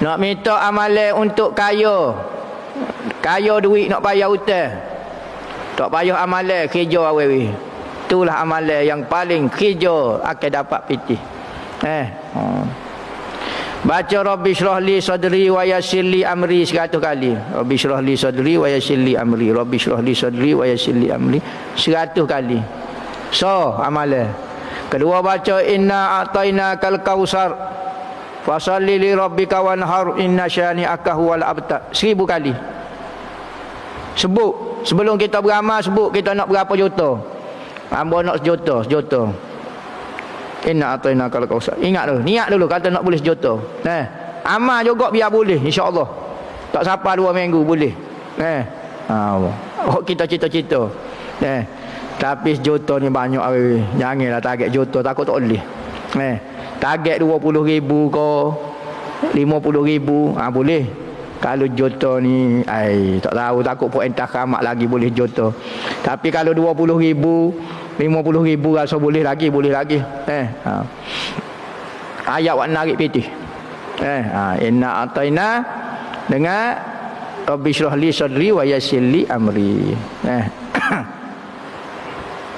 Nak minta amalan untuk kaya. Kaya duit nak bayar hutang. Tak payah amalan kerja awal. Itulah amalan yang paling kerja akan dapat pitih. Baca Rabbi syrah li sadri wa yassir li amri 100 kali. Rabbi syrah li sadri wa yassir li amri. Rabbi syrah li sadri wa yassir li amri 100 kali. So amalan. Kedua baca inna a'taina kal kausar fasalli li rabbika wanhar inna syani'aka huwal abtar 1000 kali. Sebut sebelum kita beramal, sebut kita nak berapa juta. Hamba nak sejuta. Inna a'taina kal kausar. Ingat dulu, niat dulu kata nak boleh sejuta. Amal juga biar boleh insya-Allah. Tak sampai 2 minggu boleh. Kita cita-cita. Tapi sejuta ni banyak hari. Janganlah target juta, takut tak boleh. Target 20,000 ke 50,000, boleh. Kalau juta ni tak tahu, takut pun entah kamak lagi boleh juta. Tapi kalau 20,000, 50,000 rasa boleh lagi. Ayat wak narik pitih. Inna ataina dengan Rabbi syrah li sadri wa yassir li amri.